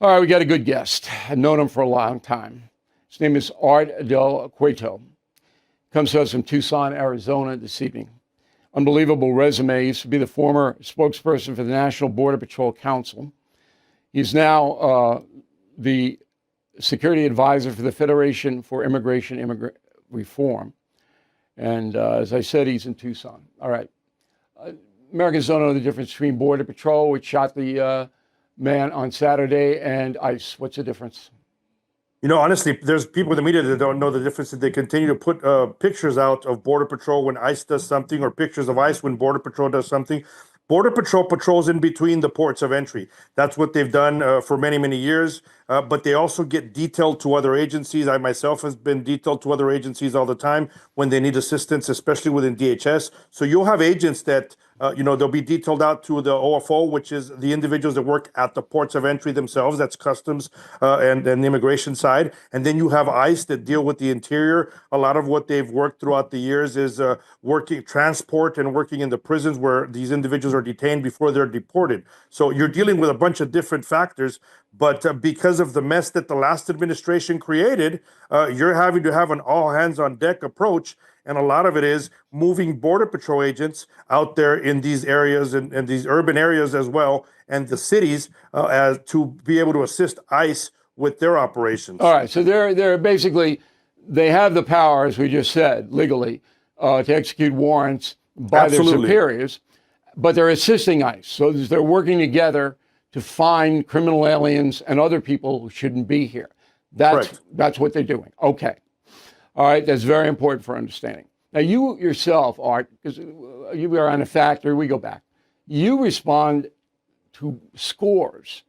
All right, we got a good guest. I've known him for a long time. His name is Art Del Cueto. Comes to us from Tucson, Arizona this evening. Unbelievable resume. He used to be the former spokesperson for the National Border Patrol Council. He's now the security advisor for the Federation for Immigration Reform. And as I said, he's in Tucson. All right. Americans don't know the difference between Border Patrol, which shot the man on Saturday, and ICE. What's the difference? You know, honestly, there's people in the media that don't know the difference. That they continue to put pictures out of Border Patrol when ICE does something, or pictures of ICE when Border Patrol does something. Border Patrol patrols in between the ports of entry. That's what they've done for many, many years. But they also get detailed to other agencies. I myself has been detailed to other agencies all the time when they need assistance, especially within DHS. So you'll have agents that they'll be detailed out to the OFO, which is the individuals that work at the ports of entry themselves. That's customs and the immigration side. And then you have ICE that deal with the interior. A lot of what they've worked throughout the years is working transport and working in the prisons where these individuals are detained before they're deported. So you're dealing with a bunch of different factors. But because of the mess that the last administration created, you're having to have an all hands on deck approach. And a lot of it is moving Border Patrol agents out there in these areas and these urban areas as well, and the cities as to be able to assist ICE with their operations. All right, so they're basically, they have the power, as we just said, legally, to execute warrants by Absolutely. their superiors, but they're assisting ICE. So they're working together to find criminal aliens and other people who shouldn't be here. That's what they're doing. Okay. All right, that's very important for understanding. Now, you yourself, Art, because you are on a factory, we go back. You respond to scores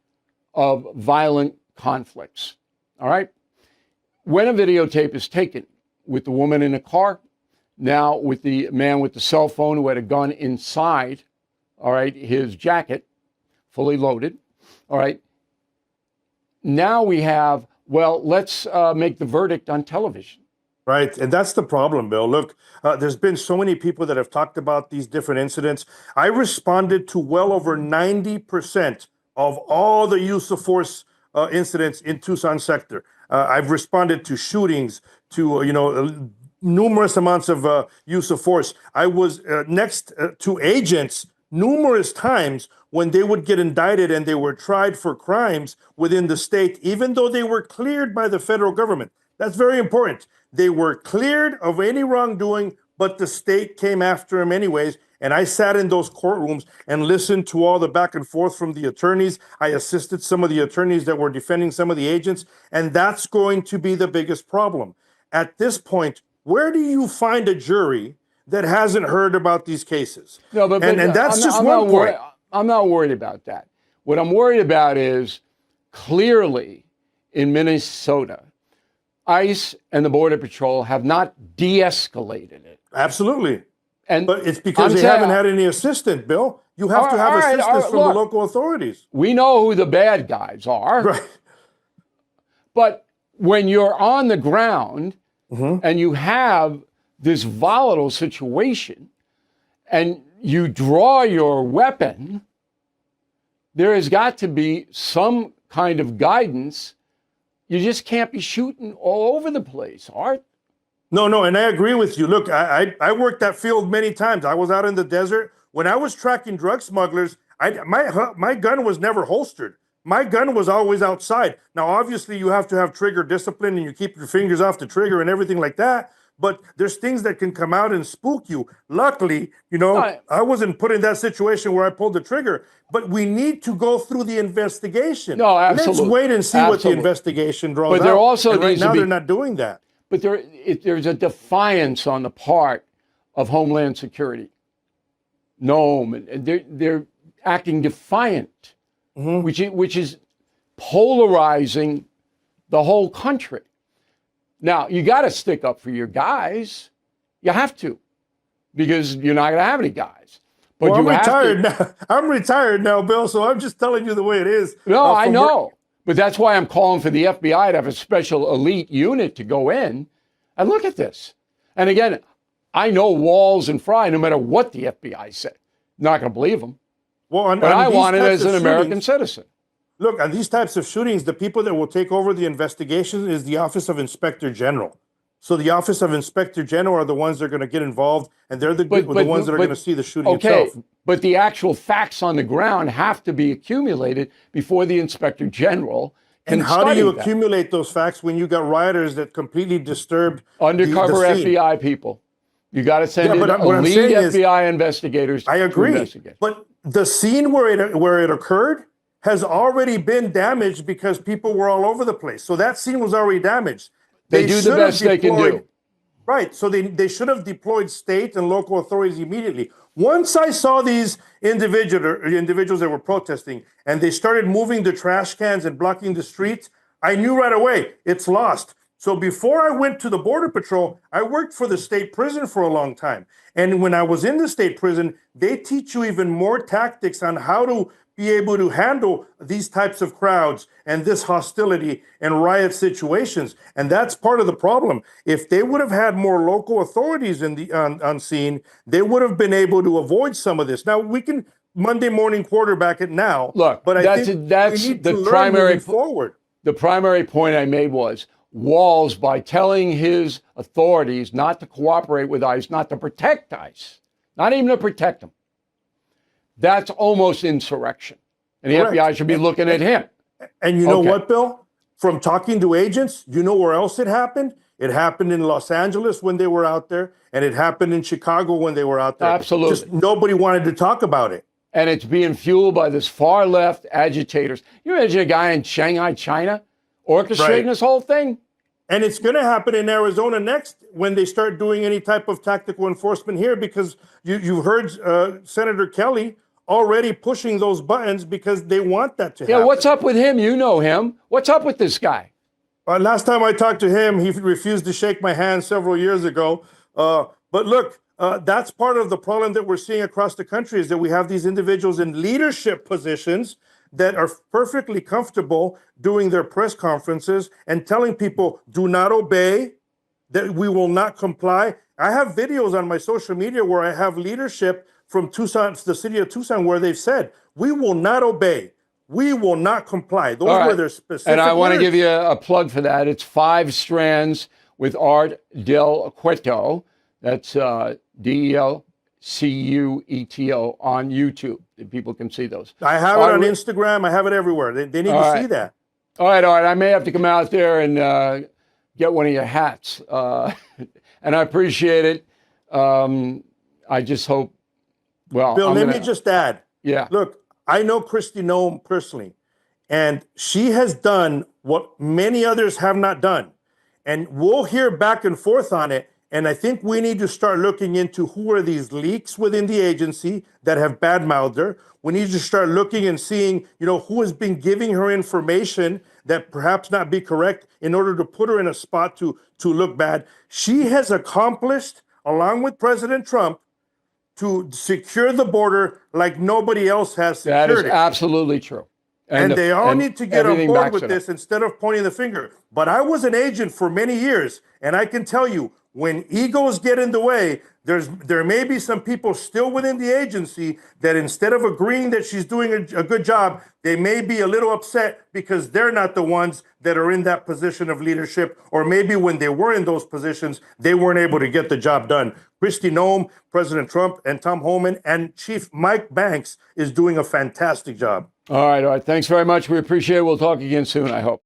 of violent conflicts, all right? When a videotape is taken with the woman in a car, now with the man with the cell phone who had a gun inside, all right, his jacket, fully loaded, all right? Now we have, well, let's make the verdict on television. Right. And that's the problem, Bill. Look, there's been so many people that have talked about these different incidents. I responded to well over 90% of all the use of force incidents in Tucson sector. I've responded to shootings, to, numerous amounts of use of force. I was next to agents numerous times when they would get indicted and they were tried for crimes within the state, even though they were cleared by the federal government. That's very important. They were cleared of any wrongdoing, but the state came after them anyways. And I sat in those courtrooms and listened to all the back and forth from the attorneys. I assisted some of the attorneys that were defending some of the agents. And that's going to be the biggest problem. At this point, where do you find a jury that hasn't heard about these cases? No, but and that's just one point. I'm not worried about that. What I'm worried about is clearly in Minnesota, ICE and the Border Patrol have not de-escalated it. Absolutely. And but it's because they haven't had any assistance, Bill. You have to have assistance from the local authorities. We know who the bad guys are. Right. But when you're on the ground and you have this volatile situation and you draw your weapon, there has got to be some kind of guidance. You just can't be shooting all over the place, Art. No, and I agree with you. Look, I worked that field many times. I was out in the desert. When I was tracking drug smugglers, my gun was never holstered. My gun was always outside. Now, obviously, you have to have trigger discipline and you keep your fingers off the trigger and everything like that. But there's things that can come out and spook you. Luckily, I wasn't put in that situation where I pulled the trigger. But we need to go through the investigation. No, absolutely. Let's wait and see what the investigation draws out. But there also and right needs now to be, they're not doing that. But there's a defiance on the part of Homeland Security. No, they're acting defiant, which is polarizing the whole country. Now, you got to stick up for your guys. You have to, because you're not going to have any guys. But I'm retired now. I'm retired now, Bill, so I'm just telling you the way it is. No, I know. But that's why I'm calling for the FBI to have a special elite unit to go in and look at this. And again, I know Walls and Fry, no matter what the FBI said, not going to believe them. Well, but I want it as an American citizen. look, on these types of shootings, the people that will take over the investigation is the Office of Inspector General. So the Office of Inspector General are the ones that are going to get involved, and they're the ones that are going to see the shooting itself. But the actual facts on the ground have to be accumulated before the Inspector General can And how do you study them. accumulate those facts when you got rioters that completely disturbed Undercover the scene? FBI people. You got to send in what I'm elite saying is, FBI investigators. I agree, to investigate. but the scene where it occurred has already been damaged because people were all over the place. So that scene was already damaged. They do the should have best they can do. Right. So they should have deployed state and local authorities immediately. Once I saw these individuals that were protesting and they started moving the trash cans and blocking the streets, I knew right away it's lost. So before I went to the Border Patrol, I worked for the state prison for a long time. And when I was in the state prison, they teach you even more tactics on how to be able to handle these types of crowds and this hostility and riot situations. And that's part of the problem. If they would have had more local authorities on scene, they would have been able to avoid some of this. Now, we can Monday morning quarterback it now. Look, but that's we need the to learn primary moving forward. The primary point I made was Walz, by telling his authorities not to cooperate with ICE, not to protect ICE, not even to protect them, that's almost insurrection. And the Correct. FBI should be looking at him. And you know what, Bill? From talking to agents, you know where else it happened? It happened in Los Angeles when they were out there, and it happened in Chicago when they were out there. Absolutely. Just nobody wanted to talk about it. And it's being fueled by this far left agitators. You imagine a guy in Shanghai, China, orchestrating this whole thing? And it's going to happen in Arizona next when they start doing any type of tactical enforcement here, because you heard Senator Kelly already pushing those buttons because they want that to happen. Yeah, what's up with him? You know him. What's up with this guy? Last time I talked to him, he refused to shake my hand several years ago. But look, that's part of the problem that we're seeing across the country, is that we have these individuals in leadership positions that are perfectly comfortable doing their press conferences and telling people, do not obey, that we will not comply. I have videos on my social media where I have leadership from Tucson, the city of Tucson, where they've said, we will not obey. We will not comply. Those were their specific And I want to words. give you a plug for that. It's 5 Strands with Art Del Cueto. That's DELCUETO on YouTube. People can see those. I have it on Instagram. I have it everywhere. They need to see that. All right. I may have to come out there and get one of your hats. And I appreciate it. I just hope, well, Bill, let me just add. Yeah. Look, I know Kristi Noem personally, and she has done what many others have not done. And we'll hear back and forth on it. And I think we need to start looking into who are these leaks within the agency that have badmouthed her. We need to start looking and seeing, who has been giving her information that perhaps not be correct in order to put her in a spot to look bad. She has accomplished, along with President Trump, to secure the border like nobody else has secured it. That is it. absolutely true. And they all need to get on board with this instead of pointing the finger. But I was an agent for many years, and I can tell you, when egos get in the way, there may be some people still within the agency that instead of agreeing that she's doing a good job, they may be a little upset because they're not the ones that are in that position of leadership, or maybe when they were in those positions, they weren't able to get the job done. Kristi Noem, President Trump, and Tom Homan, and Chief Mike Banks is doing a fantastic job. All right. Thanks very much. We appreciate it. We'll talk again soon, I hope.